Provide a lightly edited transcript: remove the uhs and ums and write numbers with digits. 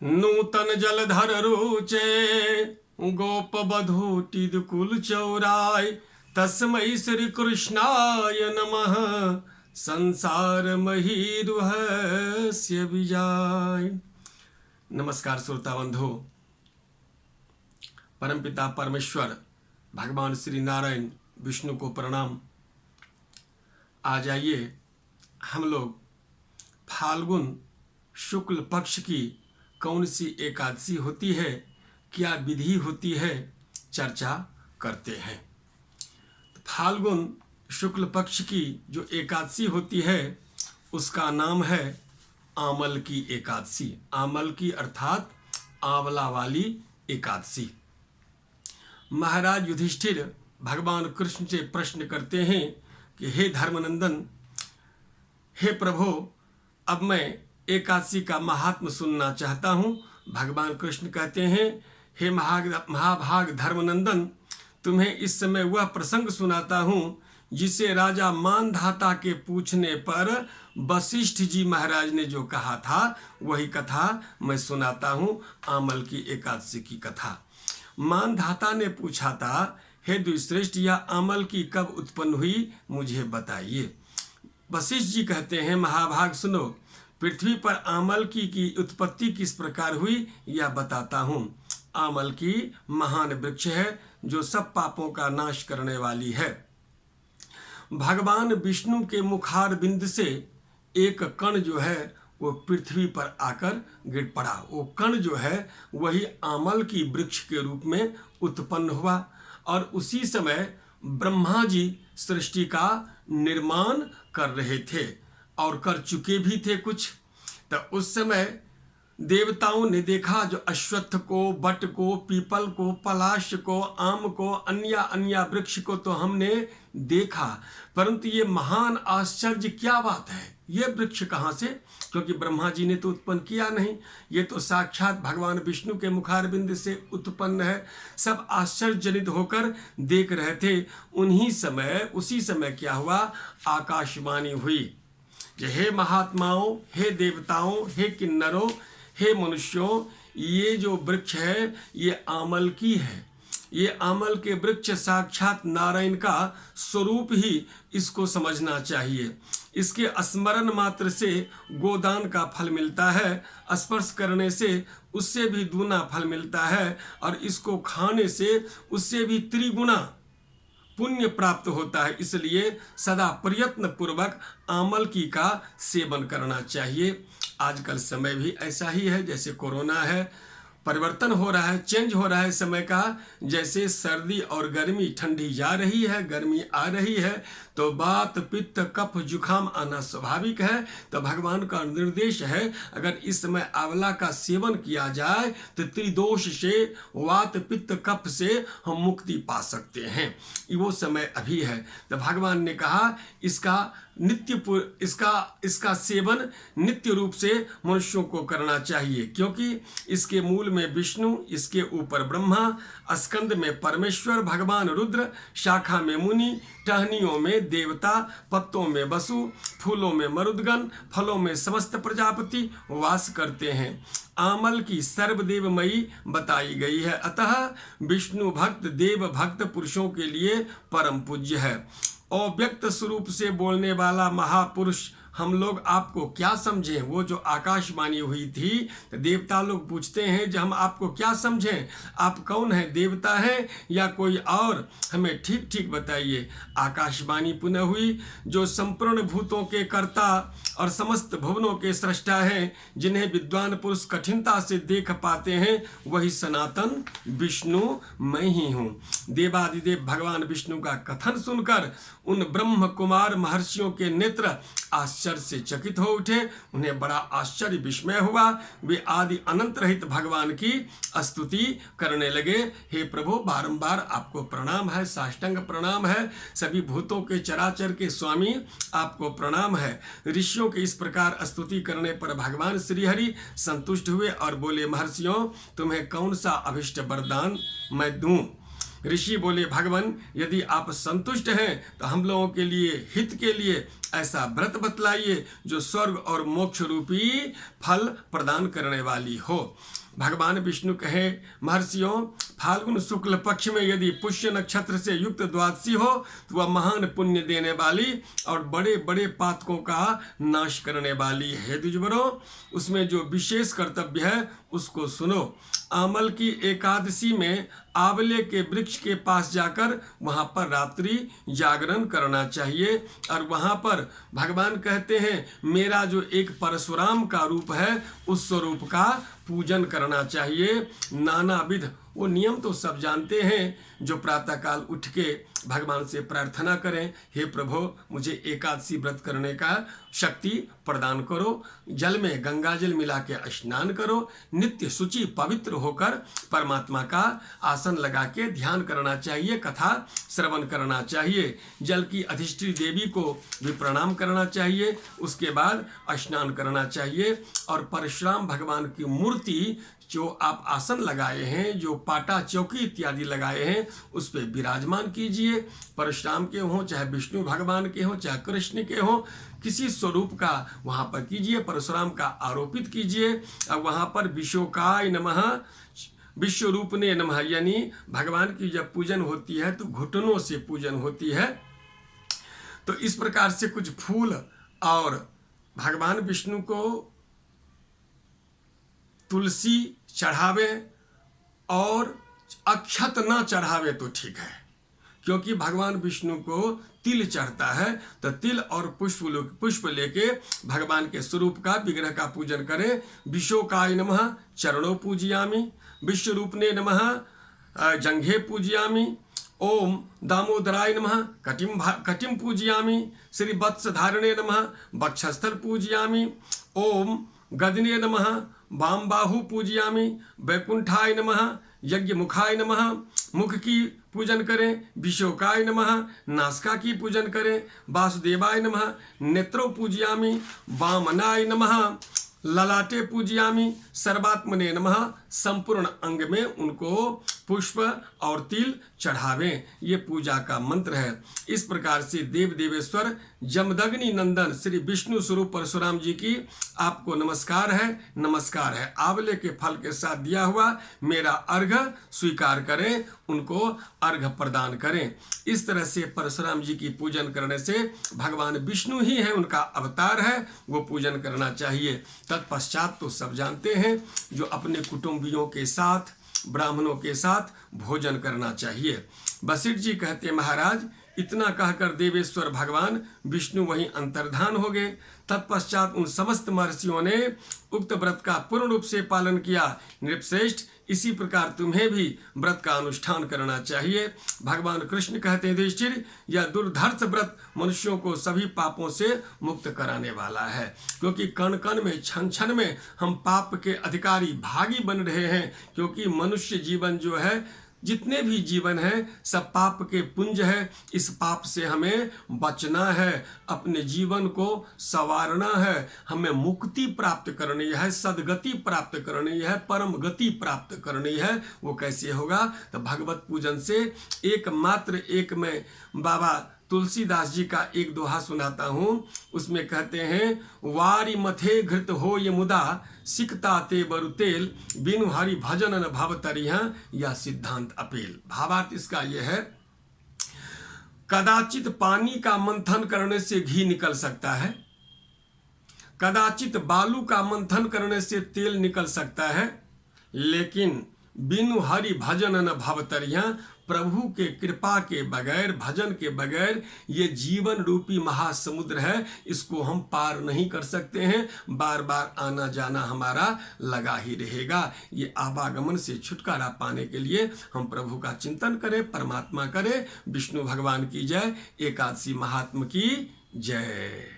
नूतन जलधर रुचे गोप बधूटिद कुल चौराय तस्मै श्री कृष्णाय नमः संसार महीरुहस्य विजाय। नमस्कार श्रोता बंधु, परमपिता परमेश्वर भगवान श्री नारायण विष्णु को प्रणाम। आज आइए हम लोग फाल्गुन शुक्ल पक्ष की कौन सी एकादशी होती है, क्या विधि होती है, चर्चा करते हैं। फाल्गुन शुक्ल पक्ष की जो एकादशी होती है उसका नाम है आमल की एकादशी। आमल की अर्थात आंवला वाली एकादशी। महाराज युधिष्ठिर भगवान कृष्ण से प्रश्न करते हैं कि हे धर्मनंदन, हे प्रभु, अब मैं एकादशी का महात्म सुनना चाहता हूँ। भगवान कृष्ण कहते हैं, हे महाभाग धर्मनंदन, तुम्हें इस समय वह प्रसंग सुनाता हूँ जिसे राजा मानधाता के पूछने पर वशिष्ठ जी महाराज ने जो कहा था वही कथा मैं सुनाता हूँ। आमल की एकादशी की कथा। मानधाता ने पूछा था, हे द्विश्रेष्ठ, यह आमल की कब उत्पन्न हुई, मुझे बताइए। वशिष्ठ जी कहते हैं, महाभाग सुनो, पृथ्वी पर आमल की उत्पत्ति किस प्रकार हुई यह बताता हूँ। आमल की महान वृक्ष है जो सब पापों का नाश करने वाली है। भगवान विष्णु के मुखार बिंद से एक कण जो है वो पृथ्वी पर आकर गिर पड़ा। वो कण जो है वही आमल की वृक्ष के रूप में उत्पन्न हुआ और उसी समय ब्रह्मा जी सृष्टि का निर्माण कर रहे थे और कर चुके भी थे कुछ। तो उस समय देवताओं ने देखा, जो अश्वत्थ को, बट को, पीपल को, पलाश को, आम को, अन्य वृक्ष को तो हमने देखा, परंतु ये महान आश्चर्य क्या बात है, ये वृक्ष कहाँ से? क्योंकि ब्रह्मा जी ने तो उत्पन्न किया नहीं, ये तो साक्षात भगवान विष्णु के मुखारबिंद से उत्पन्न है। सब आश्चर्यजनित होकर देख रहे थे। उसी समय क्या हुआ, आकाशवाणी हुई कि हे महात्माओं, हे देवताओं, हे किन्नरों, हे मनुष्यों, ये जो वृक्ष है ये आमल की है। ये आमल के वृक्ष साक्षात नारायण का स्वरूप ही इसको समझना चाहिए। इसके स्मरण मात्र से गोदान का फल मिलता है, स्पर्श करने से उससे भी दूना फल मिलता है और इसको खाने से उससे भी त्रिगुना पुण्य प्राप्त होता है। इसलिए सदा प्रयत्न पूर्वक आमल की का सेवन करना चाहिए। आजकल समय भी ऐसा ही है, जैसे कोरोना है, परिवर्तन हो रहा है, चेंज हो रहा है समय का। जैसे सर्दी और गर्मी, ठंडी जा रही है, गर्मी आ रही है, तो बात, पित्त, कफ, जुखाम आना स्वाभाविक है। तो भगवान का निर्देश है, अगर इस समय आंवला का सेवन किया जाए तो त्रिदोष से, वात, पित्त, कफ से हम मुक्ति पा सकते हैं। वो समय अभी है। तो भगवान ने कहा इसका सेवन नित्य रूप से मनुष्यों को करना चाहिए, क्योंकि इसके मूल में विष्णु, इसके ऊपर ब्रह्मा, स्कंद में परमेश्वर भगवान रुद्र, शाखा में मुनि, टहनियों में देवता, पत्तों में वसु, फूलों में मरुदगण, फलों में समस्त प्रजापति वास करते हैं। आमल की सर्वदेवमयी बताई गई है, अतः विष्णु भक्त, देव भक्त पुरुषों के लिए परम पूज्य है। अव्यक्त स्वरूप से बोलने वाला महापुरुष, हम लोग आपको क्या समझें? वो जो आकाशवाणी हुई थी, देवता लोग पूछते हैं जो हम आपको क्या समझें, आप कौन है, देवता है या कोई और, हमें ठीक ठीक बताइए। आकाशवाणी पुनः हुई, जो संपूर्ण भूतों के कर्ता और समस्त भुवनों के सृष्टा हैं, जिन्हें विद्वान पुरुष कठिनता से देख पाते हैं, वही सनातन विष्णु मैं ही हूँ। देवादिदेव भगवान विष्णु का कथन सुनकर उन ब्रह्म कुमार महर्षियों के नेत्र आश्चर्य से चकित हो उठे। उन्हें बड़ा आश्चर्य विस्मय हुआ। वे आदि अनंत रहित भगवान की स्तुति करने लगे। हे प्रभु, बारंबार आपको प्रणाम है, साष्टांग प्रणाम है। सभी भूतों के चराचर के स्वामी आपको प्रणाम है। ऋषियों के इस प्रकार स्तुति करने पर भगवान श्रीहरि संतुष्ट हुए और बोले, महर्षियों, तुम्हें कौन सा अभिष्ट वरदान मैं दूं? ऋषि बोले भगवान यदि आप संतुष्ट हैं तो हम लोगों के लिए हित के लिए ऐसा व्रत बतलाइए जो स्वर्ग और मोक्ष रूपी फल प्रदान करने वाली हो। भगवान विष्णु कहे महर्षियों, फाल्गुन शुक्ल पक्ष में यदि पुष्य नक्षत्र से युक्त द्वादशी हो तो वह महान पुण्य देने वाली और बड़े बड़े पातकों का नाश करने वाली है। द्विजवरों, उसमें जो विशेष कर्तव्य है उसको सुनो। आमल की एकादशी में आंवले के वृक्ष के पास जाकर वहां पर रात्रि जागरण करना चाहिए और वहां पर भगवान कहते हैं मेरा जो एक परशुराम का रूप है उस स्वरूप का पूजन करना चाहिए। नानाविध वो नियम तो सब जानते हैं, जो प्रातःकाल उठ के भगवान से प्रार्थना करें, हे प्रभु मुझे एकादशी व्रत करने का शक्ति प्रदान करो, जल में गंगा जल मिला के स्नान करो, नित्य शुचि पवित्र होकर परमात्मा का आसन लगा के ध्यान करना चाहिए, कथा श्रवण करना चाहिए, जल की अधिष्ठी देवी को भी प्रणाम करना चाहिए, उसके बाद स्नान करना चाहिए और परशुराम भगवान की मूर्ति जो आप आसन लगाए हैं, जो पाटा चौकी इत्यादि लगाए हैं, उस पर विराजमान कीजिए। परशुराम के हों चाहे विष्णु भगवान के हों चाहे कृष्ण के हों, किसी स्वरूप का वहाँ पर कीजिए, परशुराम का आरोपित कीजिए और वहाँ पर विश्वकाय नमः, विश्व रूप ने नमः, यानी भगवान की जब पूजन होती है तो घुटनों से पूजन होती है। तो इस प्रकार से कुछ फूल और भगवान विष्णु को तुलसी चढ़ावे और अक्षत न चढ़ावे तो ठीक है, क्योंकि भगवान विष्णु को तिल चढ़ता है, तो तिल और पुष्प लेके भगवान के स्वरूप का विग्रह का पूजन करें। विश्वकाय नमः चरणों पूजयामि, विश्व रूपने नमः जंघे पूजयामि, ओम दामोदराय नमः कटिम पूजयामि, श्री वत्सधारणे नमः वक्षस्थल पूजयामि, ओम गदने नमः वाम बाहु पूजयामि, वैकुंठाय नमः यज्ञ मुखाय नमः, मुख की पूजन करें, विशोकाय नमः नासिका की पूजन करें, वासुदेवाय नमः नेत्रों पूजयामि, वामनाय नमः ललाटे पूजयामि, सर्वात्मने नमः संपूर्ण अंग में उनको पुष्प और तिल चढ़ावें। ये पूजा का मंत्र है। इस प्रकार से देव देवेश्वर जमदग्नि नंदन श्री विष्णु स्वरूप परशुराम जी की आपको नमस्कार है, नमस्कार है। आंवले के फल के साथ दिया हुआ मेरा अर्घ्य स्वीकार करें, उनको अर्घ्य प्रदान करें। इस तरह से परशुराम जी की पूजन करने से भगवान विष्णु ही है, उनका अवतार है, वो पूजन करना चाहिए। तत्पश्चात तो सब जानते हैं जो अपने कुटुंबियों के साथ ब्राह्मणों के साथ भोजन करना चाहिए। वशिष्ठ जी कहते महाराज इतना कहकर देवेश्वर भगवान विष्णु वहीं अंतर्धान हो गए। तत्पश्चात उन समस्त महर्षियों ने उक्त व्रत का पूर्ण रूप से पालन किया। नृपश्रेष्ठ इसी प्रकार तुम्हें भी व्रत का अनुष्ठान करना चाहिए। भगवान कृष्ण कहते हैं युधिष्ठिर यह दुर्धर्ष व्रत मनुष्यों को सभी पापों से मुक्त कराने वाला है, क्योंकि कण कण में क्षण क्षण में हम पाप के अधिकारी भागी बन रहे हैं। क्योंकि मनुष्य जीवन जो है, जितने भी जीवन है सब पाप के पुंज है। इस पाप से हमें बचना है, अपने जीवन को संवारना है, हमें मुक्ति प्राप्त करनी है, सदगति प्राप्त करनी है, परम गति प्राप्त करनी है। वो कैसे होगा? तो भगवत पूजन से। एकमात्र एक मैं बाबा तुलसीदास जी का एक दोहा सुनाता हूँ। उसमें कहते हैं वारी मथे घृत हो ये मुदा सिकता ते बरु तेल बिनु हरि भजन न भव तरिहा या सिद्धांत अपेल। भावार्थ इसका यह है, कदाचित पानी का मंथन करने से घी निकल सकता है, कदाचित बालू का मंथन करने से तेल निकल सकता है, लेकिन बिनु हरि भजन न भव तरिहा, प्रभु के कृपा के बगैर, भजन के बगैर ये जीवन रूपी महासमुद्र है, इसको हम पार नहीं कर सकते हैं। बार बार आना जाना हमारा लगा ही रहेगा। ये आवागमन से छुटकारा पाने के लिए हम प्रभु का चिंतन करें, परमात्मा करें। विष्णु भगवान की जय, एकादशी महात्मा की जय।